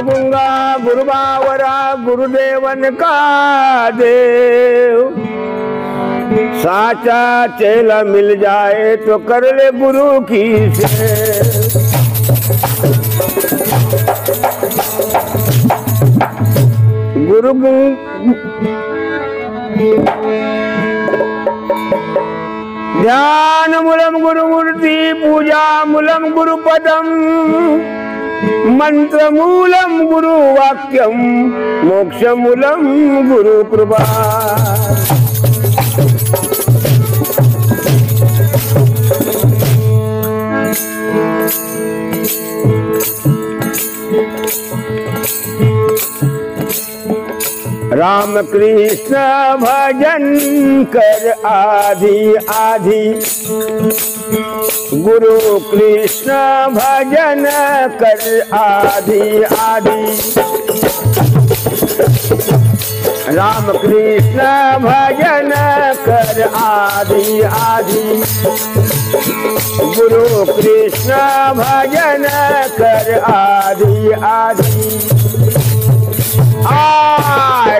गुंगा गुरु बावरा गुरुदेवन का देव। साचा चेला मिल जाए तो कर ले गुरु की सेवा। गुरु ध्यान मूलम गुरु मूर्ति पूजा मूलम गुरु पदम मंत्र मूलम गुरु वाक्यम मोक्ष मूलम गुरु कृपा। राम कृष्ण भजन कर आधी आधी गुरु कृष्ण भजन कर आधी आधी। राम कृष्ण भजन कर आधी आधी गुरु कृष्ण भजन कर आधी आधी।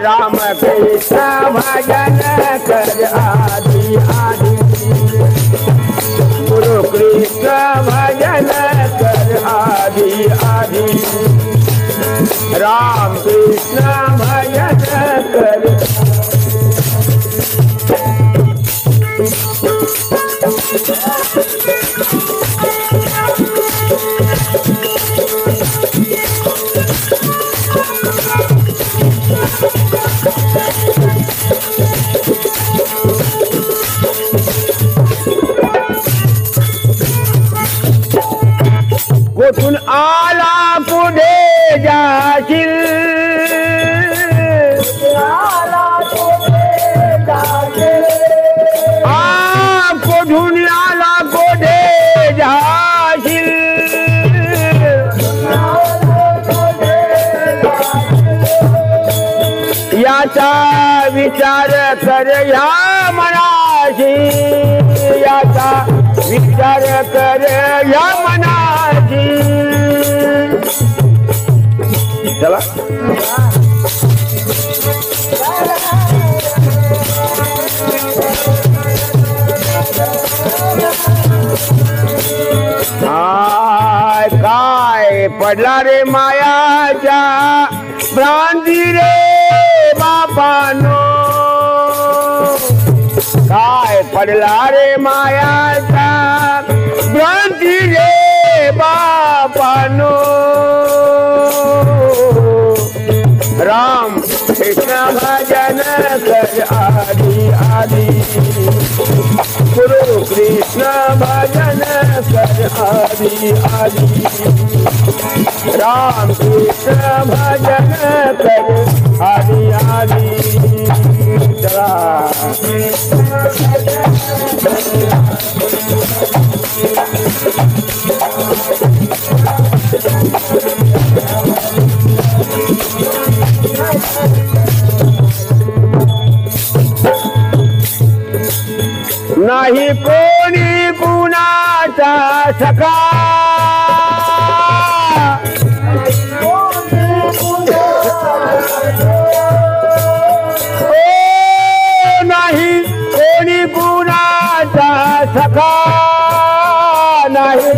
राम कृष्ण भजन कर आधी आधी गुरु कृष्ण भजन कर आधी आधी। राम कृष्ण भजन कर। कोठून आला पुढे जाशील कोठून आला पुढे जाशील याचा विचार कर या मनाशी। याचा विचार कर या मनाशी। चला काय पडला रे मायाच्या भ्रांती रे बापानो। काय पडला रे मायाच्या भ्रांती रे बापानो। राम कृष्ण भजन कर आधी आधी गुरु कृष्ण भजन कर आधी आधी। राम कृष्ण भजन कर आधी आधी। चला नाही कोणी कुणाचा सखा। नाही कोणी कुणाचा सखा। नाही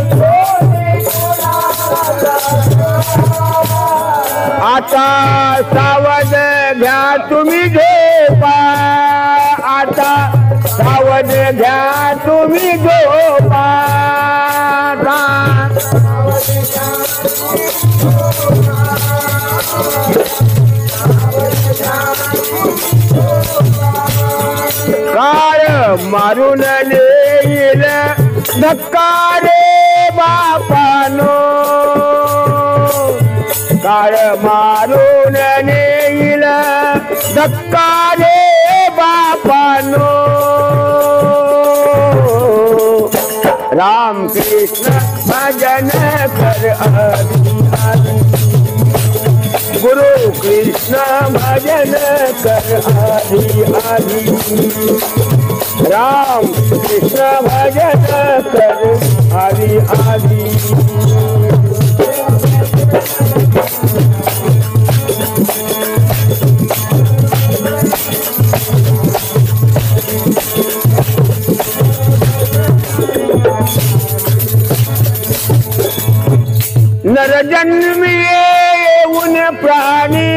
आता सावध घ्या तुम्ही झोपा। आता सावध घ्या तुम्ही झोपा। काळ मारून येईल धक्का रे बापानो। काळ मारून येईल धक्का रे बापानो। राम कृष्ण भजन कर आधी आधी गुरु कृष्ण भजन कर आधी आधी। राम कृष्ण भजन कर आधी आधी। नरजन्मी येऊन प्राणी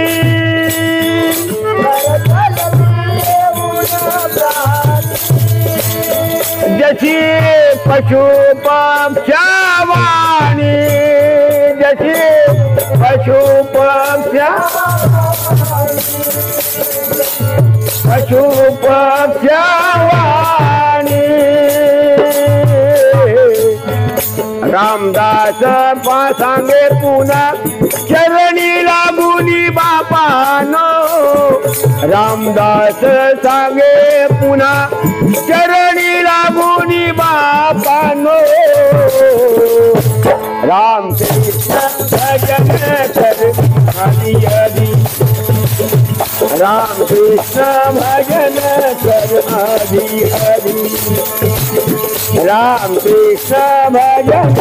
जशी पशु पक्षावाणी जशी पशु पक्षावाणी रामदास सांगे पुन्हा चरणी लागुनी बापानो रामदास सांगे पुन्हा चरणी लागुनी बापानो राम कृष्ण भजन कर हरि हरि राम कृष्ण भजन कर हरि हरि राम कृष्ण भजन